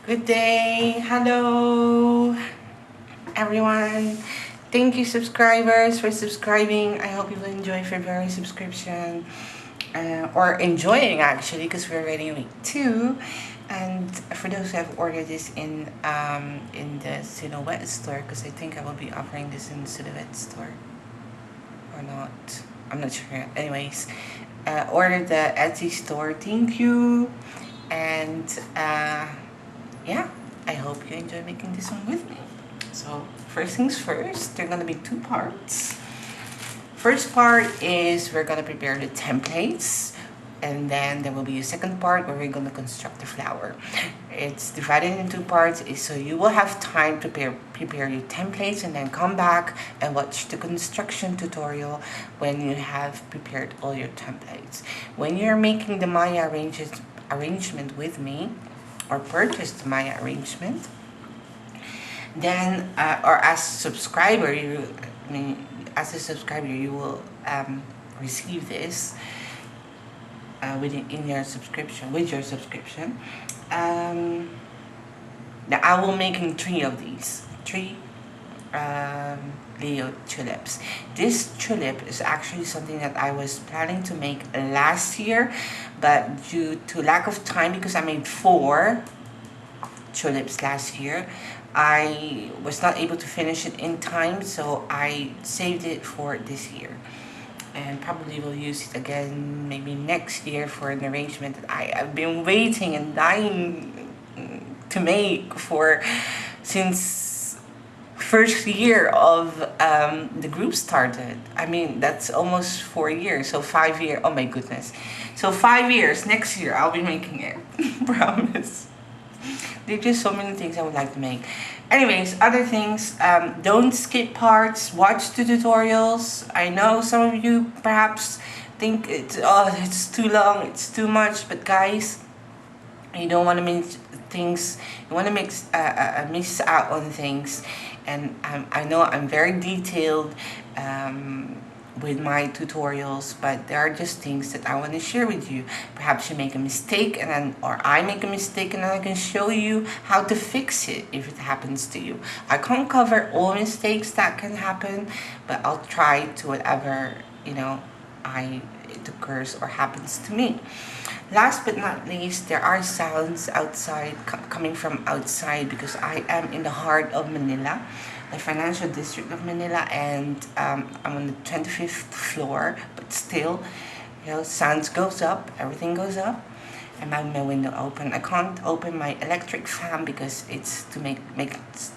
Good day. Hello, everyone. Thank you, subscribers, for subscribing. I hope you will enjoy February subscription, or enjoying actually, because we're already in week 2. And for those who have ordered this in the Silhouette store, because I think I will be offering this in the Silhouette store or not. I'm not sure yet. Anyways, order the Etsy store. Thank you. And yeah, I hope you enjoy making this one with me. So first things first, there are gonna be 2 parts. First part is we're gonna prepare the templates, and then there will be a second part where we're gonna construct the flower. It's divided into 2 parts, so you will have time to prepare your templates and then come back and watch the construction tutorial when you have prepared all your templates. When you're making the Maya arrangement with me, or purchase the Maya arrangement, then or as a subscriber, as a subscriber, you will receive this in your subscription. With your subscription, now I will making 3 of these, 3 Leo tulips. This tulip is actually something that I was planning to make last year, but due to lack of time, because I made 4 tulips last year, I was not able to finish it in time, so I saved it for this year, and probably will use it again maybe next year for an arrangement that I have been waiting and dying to make for since first year of the group started. I mean, that's almost 4 years, so 5 years. Oh my goodness. So 5 years, next year I'll be making it. Promise. There's just so many things I would like to make. Anyways, other things, don't skip parts, watch the tutorials. I know some of you perhaps think it's too long, it's too much, but guys, you don't want to miss things, you want to miss out on things. And I know I'm very detailed with my tutorials, but there are just things that I want to share with you. Perhaps you make a mistake, or I make a mistake, and then I can show you how to fix it if it happens to you. I can't cover all mistakes that can happen, but I'll try to whatever it occurs or happens to me. Last but not least, there are sounds outside coming from outside, because I am in the heart of Manila, the financial district of Manila, and I'm on the 25th floor, but still, sounds goes up, everything goes up, and I have my window open. I can't open my electric fan because it's to make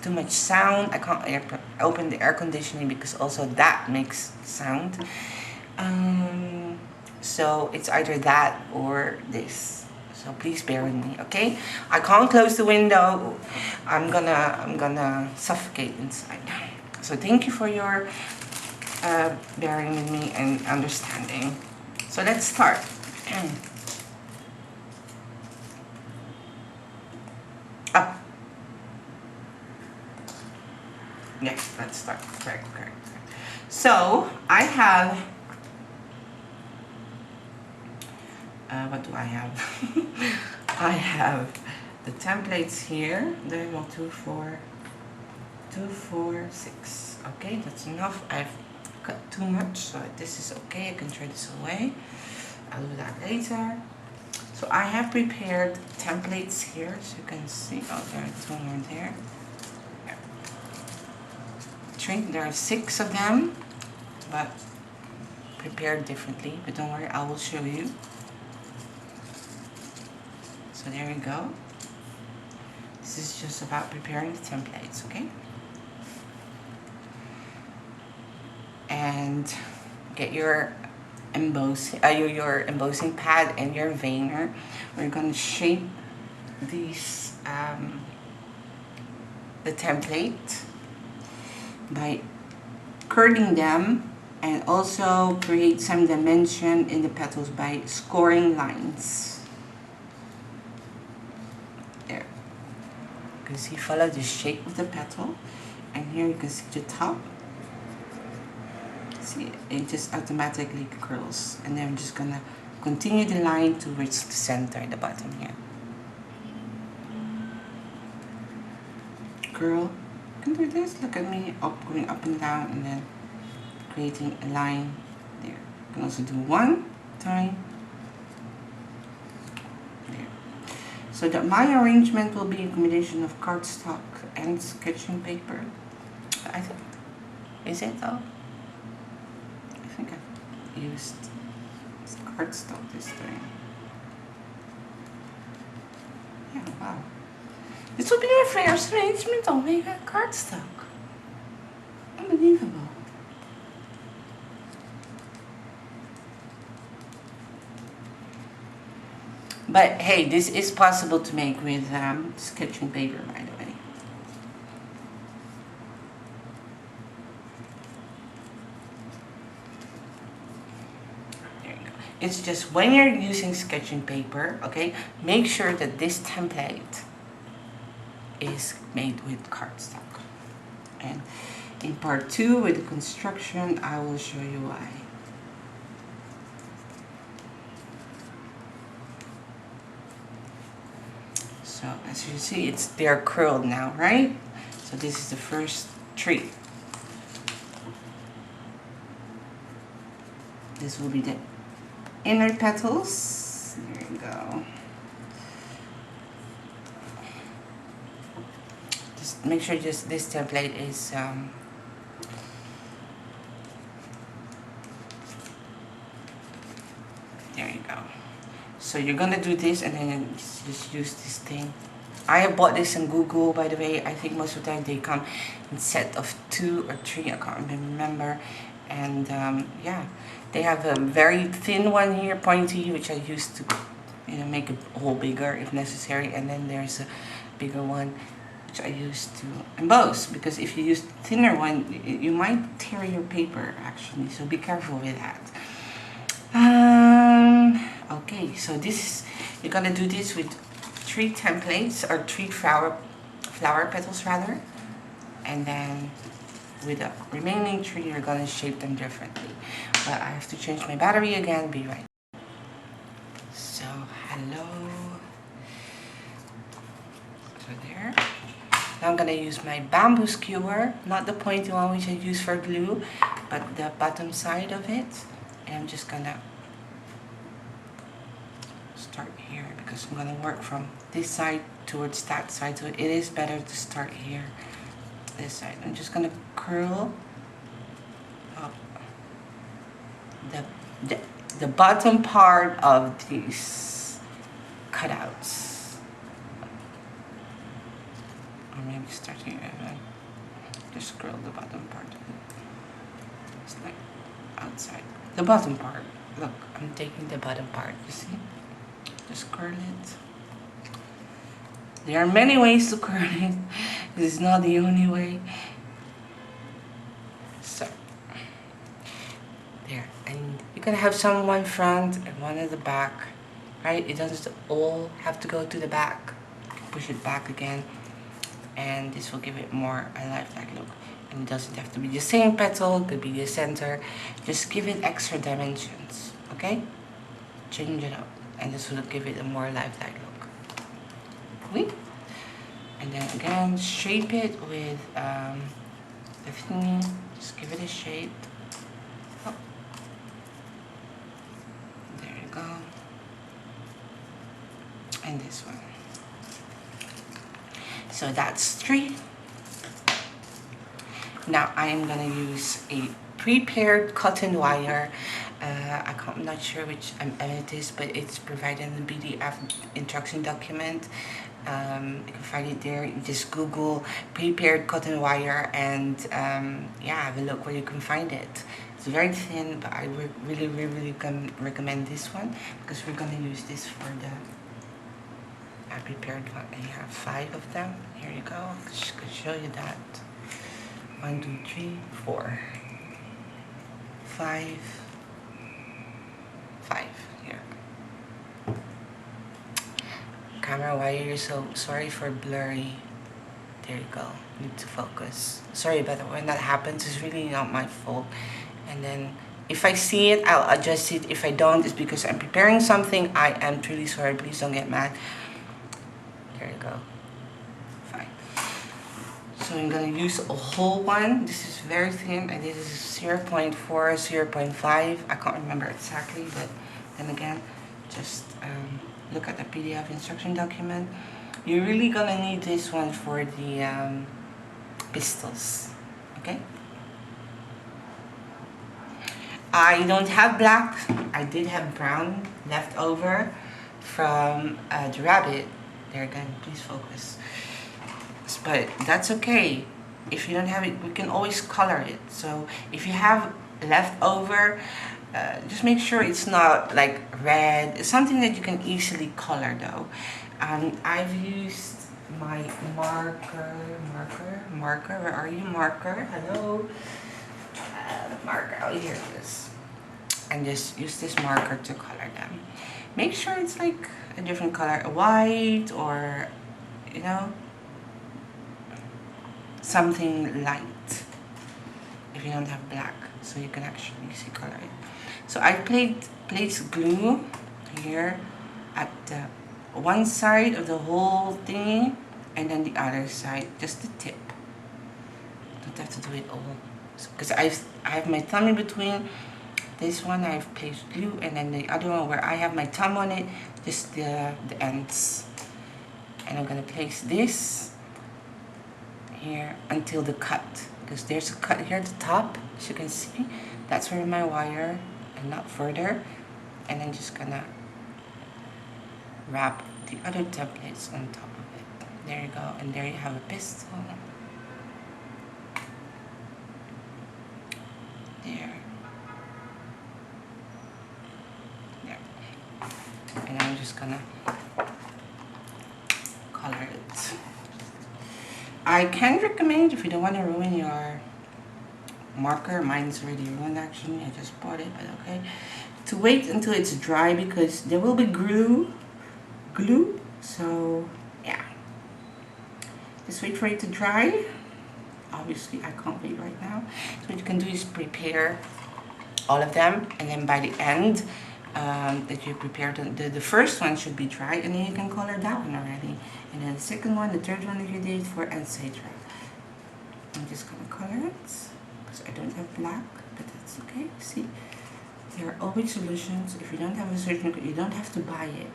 too much sound. I can't open the air conditioning because also that makes sound. So it's either that or this. So please bear with me, okay? I can't close the window. I'm gonna suffocate inside. So thank you for your bearing with me and understanding. So let's start. Up. Yes, let's start. Correct. So I have. What do I have? I have the templates here. There you go, 2, 4, 2, 4, 6. Okay, that's enough. I've got too much, so this is okay. I can throw this away. I'll do that later. So I have prepared templates here, so you can see. Oh, there are 2 more there. There are 6 of them, but prepared differently. But don't worry, I will show you. So there you go. This is just about preparing the templates, okay? And get your embossing pad and your veiner. We're going to shape these the template by curling them, and also create some dimension in the petals by scoring lines. There. You can see, follow the shape of the petal, and here you can see the top. See, it just automatically curls, and then I'm just gonna continue the line towards the center, the bottom here. curl. You can do this. Look at me going up and down, and then creating a line there. You can also do one time there. So that my arrangement will be a combination of cardstock and sketching paper. I think, is it though? I think I've used cardstock this time. Yeah, wow. This will be my first arrangement. Oh my god, cardstock. Unbelievable. But hey, this is possible to make with sketching paper, by the way. There you go. It's just when you're using sketching paper, okay, make sure that this template is made with cardstock. And in part 2 with the construction, I will show you why. So as you see, they're curled now, right? So this is the first tree. This will be the inner petals. There you go. Just make sure this template is there you go. So you're gonna do this and then just use this thing. I have bought this on Google, by the way. I think most of the time they come in set of 2 or 3, I can't remember. And yeah, they have a very thin one here, pointy, which I used to, you know, make a hole bigger if necessary. And then there's a bigger one, which I used to emboss, because if you use the thinner one, you might tear your paper actually. So be careful with that. Okay, so this is, you're gonna do this with 3 templates, or 3 flower petals rather, and then with the remaining 3 you're gonna shape them differently. But I have to change my battery again, be right. So hello, so there. Now I'm gonna use my bamboo skewer, not the pointy one which I use for glue, but the bottom side of it. And I'm just gonna start here because I'm gonna work from this side towards that side, so it is better to start here, this side. I'm just gonna curl up the bottom part of these cutouts, or maybe start here and then just curl the bottom part of it. It's like outside the bottom part. Look, I'm taking the bottom part, you see? Just curl it. There are many ways to curl it. This is not the only way. So, there. And you're gonna have some one front and one at the back, right? It doesn't all have to go to the back. You can push it back again, and this will give it more a lifelike look. And it doesn't have to be the same petal, it could be the center. Just give it extra dimensions, okay? Change it up, and this will give it a more lifelike look. Oui? And then again, shape it with the thingy. Just give it a shape. Oh. There you go. And this one. So that's 3. Now I am gonna use a prepared cotton wire. I'm not sure which it is, but it's provided in the PDF instruction document. You can find it there. You just Google prepared cotton wire, and yeah, have a look where you can find it. It's very thin, but I really can recommend this one because we're gonna use this for the prepared one. And you have 5 of them. Here you go. I could show you that. 1, 2, 3, 4, 5. 5 here. Camera, why are you so sorry for blurry? There you go. Need to focus. Sorry about that. When that happens, it's really not my fault. And then if I see it, I'll adjust it. If I don't, it's because I'm preparing something. I am truly sorry. Please don't get mad. There you go. Fine. So I'm gonna use a whole one. This is very thin, and this is 0.4, 0.5. I can't remember exactly, but then again, just look at the PDF instruction document. You're really gonna need this one for the pistils, okay? I don't have black. I did have brown left over from the rabbit. There again, please focus. But that's okay. If you don't have it, we can always color it. So if you have left over, just make sure it's not like red. It's something that you can easily color though. I've used my marker. Where are you, marker? Hello. Marker. Oh, here it is. And just use this marker to color them. Make sure it's like a different color, a white or, you know, something light. If you don't have black, so you can actually see color it. So I placed glue here at the one side of the whole thing, and then the other side, just the tip. Don't have to do it all, because I have my thumb in between. This one I've placed glue, and then the other one where I have my thumb on it, just the ends. And I'm gonna place this here until the cut, because there's a cut here at the top, as you can see. That's where my wire, and not further. And I'm just gonna wrap the other templates on top of it. There you go, and there you have a pistol. There. And I'm just gonna color it. I can recommend, if you don't want to ruin your marker, mine's already ruined actually, I just bought it, but okay, to wait until it's dry, because there will be glue, so yeah, just wait for it to dry. Obviously I can't wait right now. So what you can do is prepare all of them, and then by the end that you prepared, the first one should be dry, and then you can color that one already, and then the second one, the third one that you did for, etc. I'm just gonna color it because I don't have black, but that's okay. See, there are always solutions. If you don't have a certain, you don't have to buy it.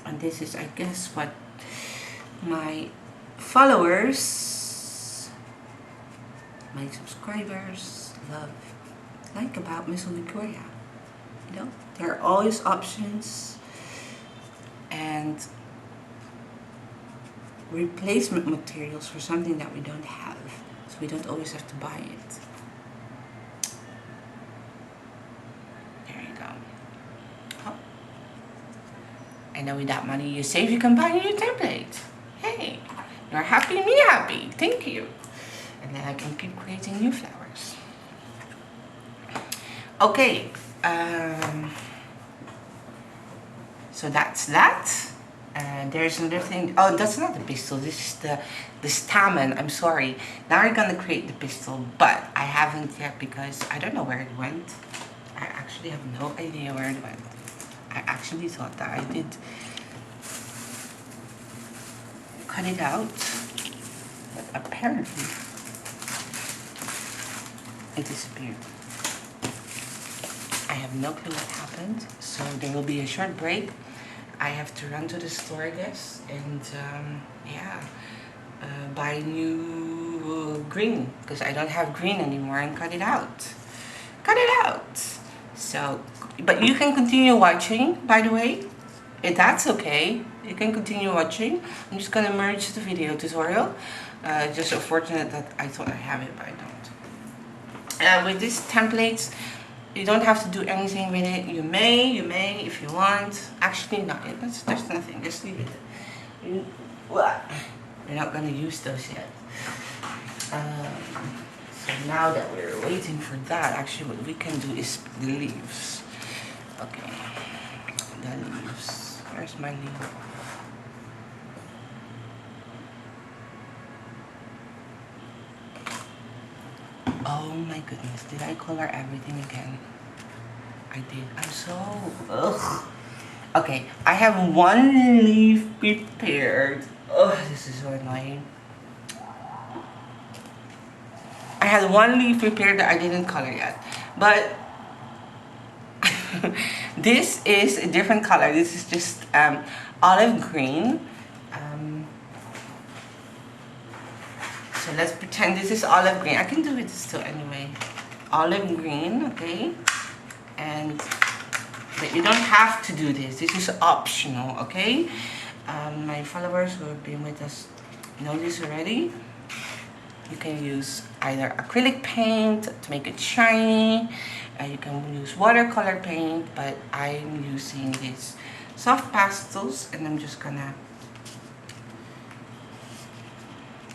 And this is, I guess, what my followers, my subscribers like about Miss Victoria. You know, there are always options and replacement materials for something that we don't have, so we don't always have to buy it. There you go. Oh. And then with that money you save, you can buy a new template. Hey, you're happy, me happy. Thank you. And then I can keep creating new flowers. Okay, so that's that. And there's another thing. Oh, that's not the pistol. This is the stamen. I'm sorry. Now we're gonna create the pistol, but I haven't yet because I don't know where it went. I actually have no idea where it went. I actually thought that I did cut it out, but apparently it disappeared. I have no clue what happened, so there will be a short break. I have to run to the store, I guess, and yeah, buy new green, because I don't have green anymore, and cut it out. Cut it out! So, but you can continue watching, by the way. If that's okay, you can continue watching. I'm just gonna merge the video tutorial. Just so fortunate that I thought I have it, but I don't. With these templates, you don't have to do anything with it. You may, if you want. Actually, no, there's nothing. Just leave it. We're not gonna use those yet. So now that we're waiting for that, actually, what we can do is the leaves. Okay, the leaves. Where's my leaf? Oh my goodness, did I color everything again? I did. I'm so... ugh. Okay, I have one leaf prepared. Oh, this is so annoying. I had one leaf prepared that I didn't color yet, but this is a different color. This is just olive green. So let's pretend this is olive green. I can do it still anyway. Olive green, okay? And but you don't have to do this. This is optional, okay? My followers who have been with us know this already. You can use either acrylic paint to make it shiny. You can use watercolor paint, but I'm using these soft pastels, and I'm just gonna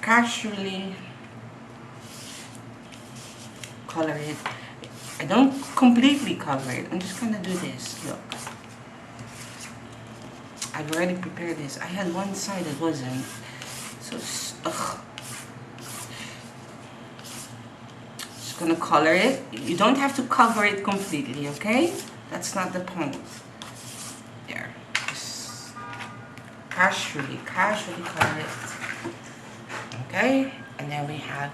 casually color it. I don't completely cover it. I'm just gonna do this. Look, I've already prepared this. I had one side that wasn't. So, just gonna color it. You don't have to cover it completely, okay? That's not the point. There. Just casually color it. Okay? And then we have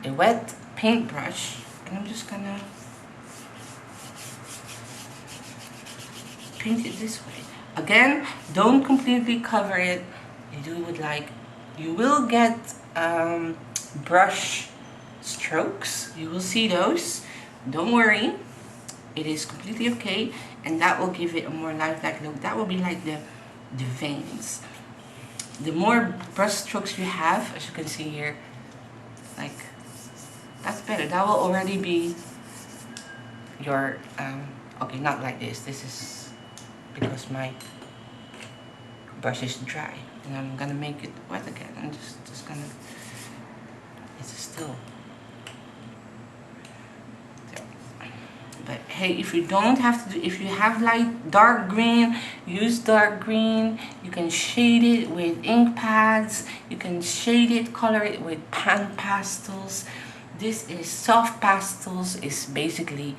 a wet paintbrush, and I'm just gonna paint it this way. Again, don't completely cover it. You do it like, you will get brush strokes. You will see those. Don't worry, it is completely okay, and that will give it a more lifelike look. That will be like the veins. The more brush strokes you have, as you can see here, like, that's better. That will already be your okay, not like this. This is because my brush is dry, and I'm gonna make it wet again. I'm just gonna, it's still there. But hey, if you don't have to do, if you have like dark green, use dark green. You can shade it with ink pads. You can shade it, color it with pan pastels. This is soft pastels. Is basically,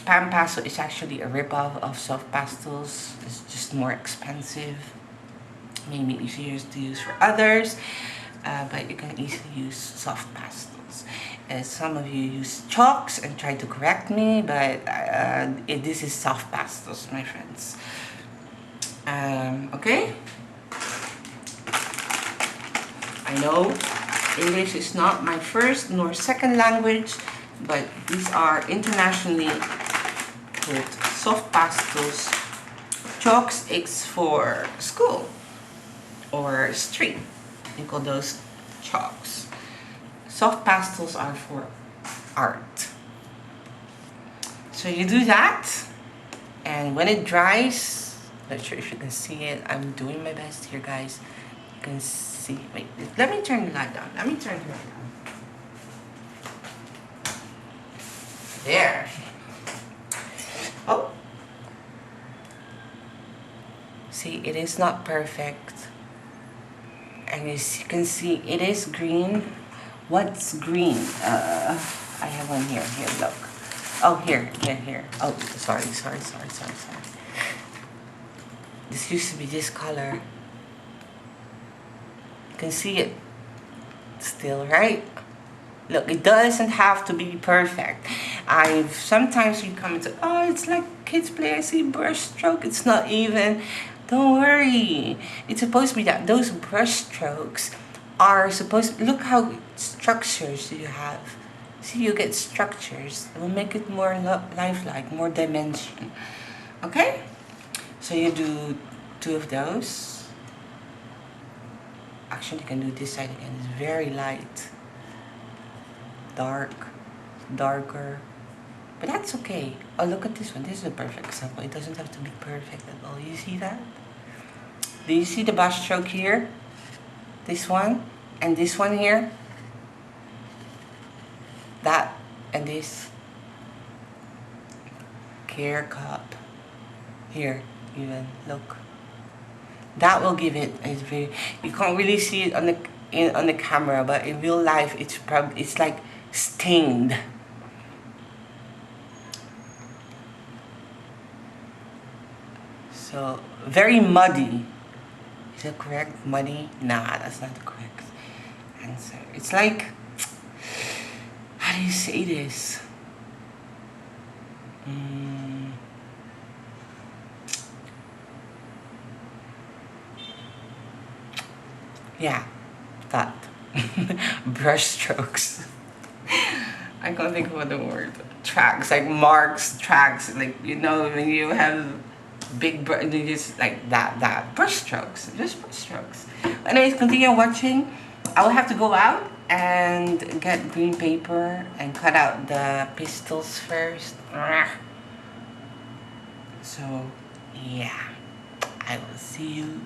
pan pastel is actually a ripoff of soft pastels. It's just more expensive, maybe easier to use for others, but you can easily use soft pastels. Some of you use chalks and try to correct me, but this is soft pastels, my friends. Okay? I know English is not my first nor second language, but these are internationally called soft pastels. Chalks is for school or street. You call those chalks. Soft pastels are for art. So you do that, and when it dries, not sure if you can see it. I'm doing my best here, guys. You can see. Wait, let me turn the light on. Let me turn the light on. There. Oh. See, it is not perfect. And as you can see, it is green. What's green? I have one here. Here, look. Oh, here. Oh, sorry. This used to be this color. You can see it still, right? Look, it doesn't have to be perfect. Sometimes you come into, oh, it's like kids play. I see brush stroke. It's not even. Don't worry. It's supposed to be that those brush strokes are supposed to, look how structures you have. See, you get structures. It will make it more lifelike, more dimension. Okay? So you do 2 of those. Actually, you can do this side again. It's very light. Dark. Darker. But that's okay. Oh, look at this one. This is a perfect example. It doesn't have to be perfect at all. You see that? Do you see the brush stroke here? This one and this one here. That and this. Care cup. Here, even look. That will give it a very. You can't really see it on the camera, but in real life, it's like stained. So very muddy. Is that correct? Muddy? Nah, that's not correct. answer. It's like, how do you say this? Yeah, that. Brush strokes. I can't think of the word. Tracks, like marks, tracks, like, you know, when you have big brush, just like that. Brush strokes, just brush strokes. Anyways, continue watching. I will have to go out and get green paper and cut out the pistils first. So, yeah, I will see you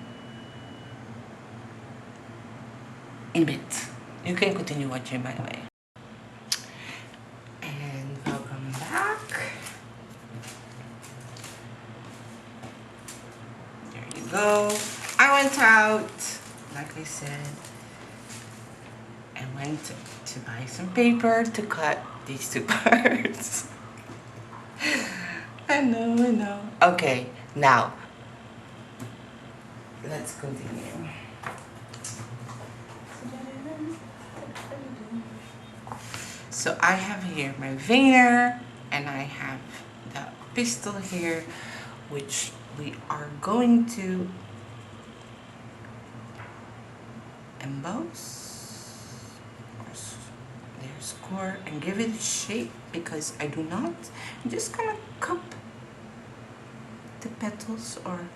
in a bit. You can continue watching, by the way. And welcome back. There you go. I went out, like I said, and went to buy some paper to cut these two parts. I know. Okay, now, let's continue. So I have here my veneer, and I have the pistol here, which we are going to emboss or score and give it a shape, because I do not. I'm just gonna cup the petals, or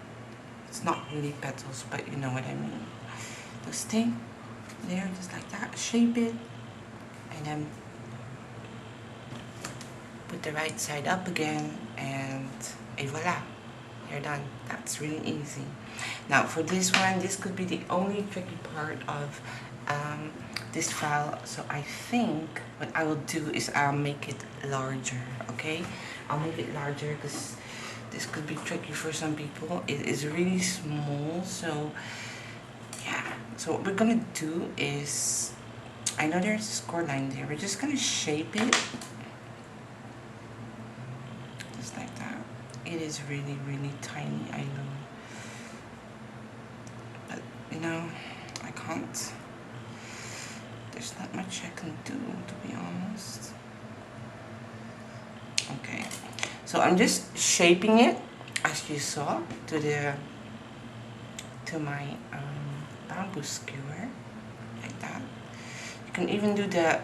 it's not really petals, but you know what I mean. Those things there, just like that. Shape it, and then put the right side up again, and voila, you're done. That's really easy. Now for this one, this could be the only tricky part of this file. So I think what I will do is I'll make it larger. Okay, I'll make it larger because this could be tricky for some people. It is really small, so yeah. So what we're gonna do is, I know there's a score line there, we're just gonna shape it just like that. It is really tiny, I know, but you know, I can't, there's not much I can do, to be honest. Okay, so I'm just shaping it, as you saw, to my bamboo skewer, like that. You can even do the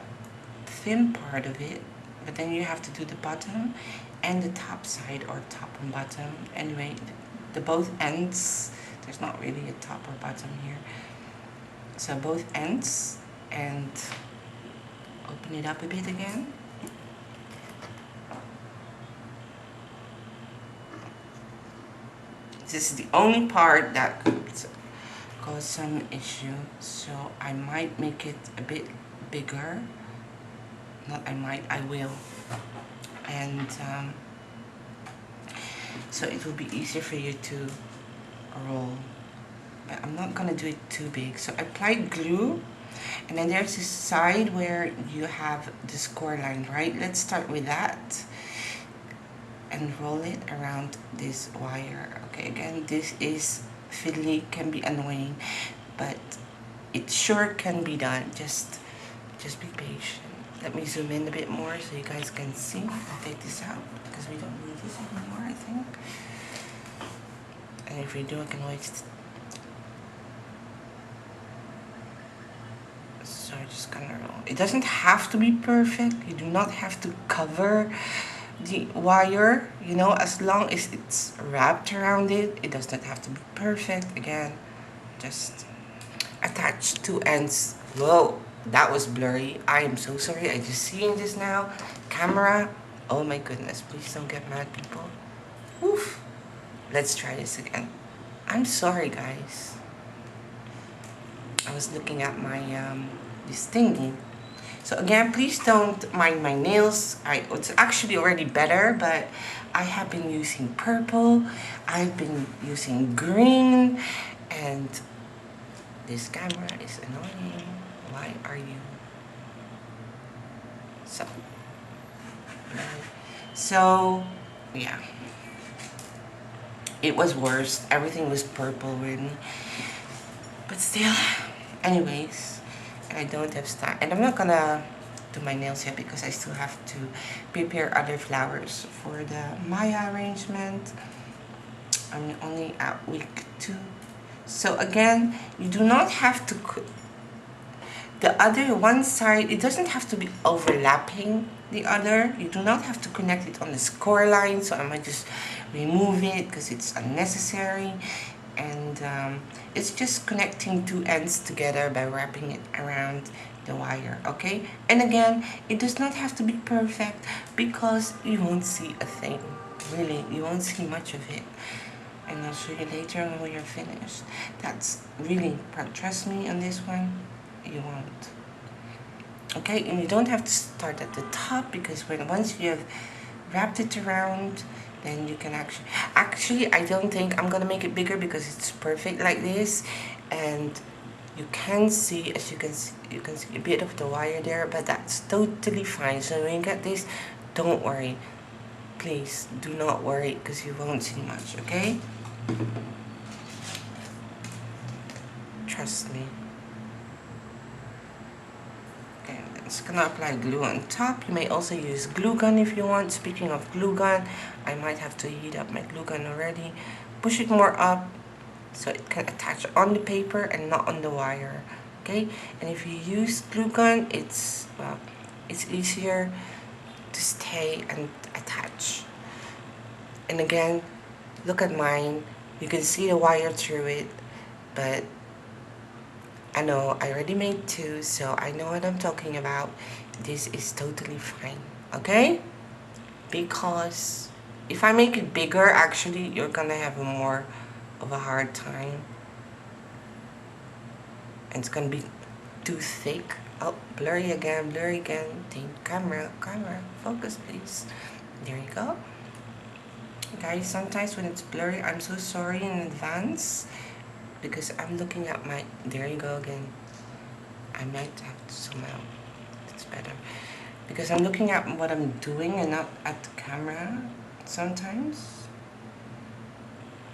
thin part of it, but then you have to do the bottom and the top side, or top and bottom. Anyway, the both ends, there's not really a top or bottom here. So both ends, and open it up a bit again. This is the only part that could cause some issue, so I might make it a bit bigger. Not I might, I will. And so it will be easier for you to roll. But I'm not gonna do it too big. So I applied glue, and then there's this side where you have the score line, right? Let's start with that and roll it around this wire. Okay, again, this is fiddly, can be annoying, but it sure can be done. Just be patient. Let me zoom in a bit more so you guys can see. I'll take this out because we don't need this anymore, I think. And if we do, I can always. So I'm just gonna roll. It doesn't have to be perfect. You do not have to cover the wire, you know, as long as it's wrapped around it. It does not have to be perfect. Again, just attach two ends. Whoa, that was blurry. I am so sorry. I just seeing this now. Camera. Oh my goodness. Please don't get mad, people. Oof. Let's try this again. I'm sorry, guys. I was looking at my this thingy. So again, please don't mind my nails. It's actually already better, but I have been using purple. I've been using green, and this camera is annoying. Why are you so yeah, it was worse. Everything was purple really, but still, anyways. I don't have time, and I'm not gonna do my nails yet because I still have to prepare other flowers for the Maya arrangement. I'm only at week 2. So again, you do not have to the other one side, it doesn't have to be overlapping the other. You do not have to connect it on the score line, so I might just remove it because it's unnecessary. And it's just connecting 2 ends together by wrapping it around the wire, okay? And again, it does not have to be perfect because you won't see a thing. Really, you won't see much of it. And I'll show you later on when you're finished. That's really, trust me on this one, you won't. Okay, and you don't have to start at the top because once you have wrapped it around, then you can actually I don't think I'm gonna make it bigger because it's perfect like this, and you can see, as you can see a bit of the wire there, but that's totally fine. So when you get this, don't worry, please do not worry, because you won't see much, okay? Trust me. Okay, I'm just gonna apply glue on top. You may also use glue gun if you want. Speaking of glue gun, I might have to heat up my glue gun already. Push it more up so it can attach on the paper and not on the wire, okay? And if you use glue gun, it's easier to stay and attach. And again, look at mine. You can see the wire through it, but I know I already made 2, so I know what I'm talking about. This is totally fine, okay? Because if I make it bigger, actually, you're gonna have more of a hard time. And it's gonna be too thick. Oh, blurry again, blurry again. Camera, focus please. There you go. Guys, sometimes when it's blurry, I'm so sorry in advance because I'm looking at my, there you go again. I might have to zoom out, it's better. Because I'm looking at what I'm doing and not at the camera sometimes.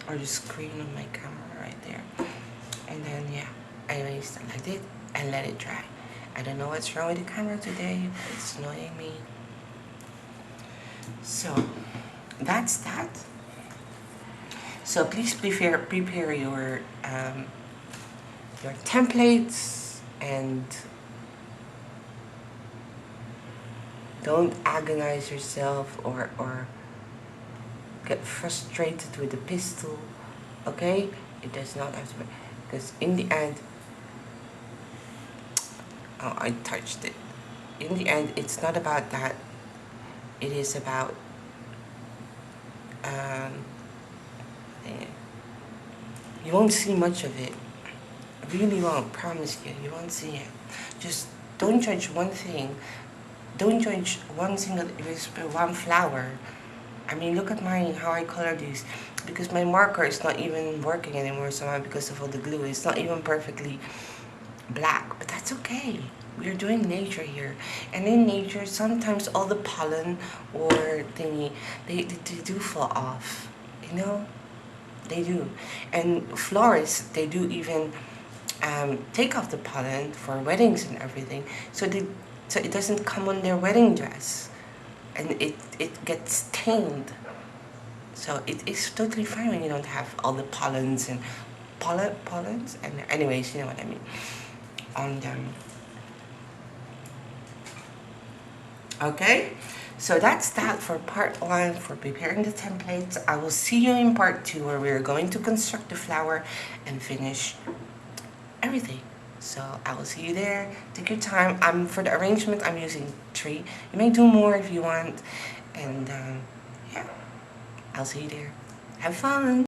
Or the screen of my camera right there. And then, yeah, I erased it like this and let it dry. I don't know what's wrong with the camera today, but it's annoying me. So, that's that. So please prepare your templates and don't agonize yourself or get frustrated with the pistol, okay? It does not have to be, because in the end, oh, I touched it. In the end, it's not about that. It is about you won't see much of it. I really won't, promise you, you won't see it. Just don't judge one thing. Don't judge one flower. I mean, look at mine, how I color these. Because my marker is not even working anymore somehow because of all the glue. It's not even perfectly black, but that's okay. We're doing nature here. And in nature, sometimes all the pollen or thingy, they do fall off, you know? They do. And florists, they do even take off the pollen for weddings and everything. So it doesn't come on their wedding dress. And it gets stained. So it is totally fine when you don't have all the pollens and pollens and anyways, you know what I mean, on them. Okay, so that's that for part 1 for preparing the templates. I will see you in part 2 where we're going to construct the flower and finish everything. So I will see you there. Take your time. For the arrangement, I'm using 3. You may do more if you want. And yeah, I'll see you there. Have fun.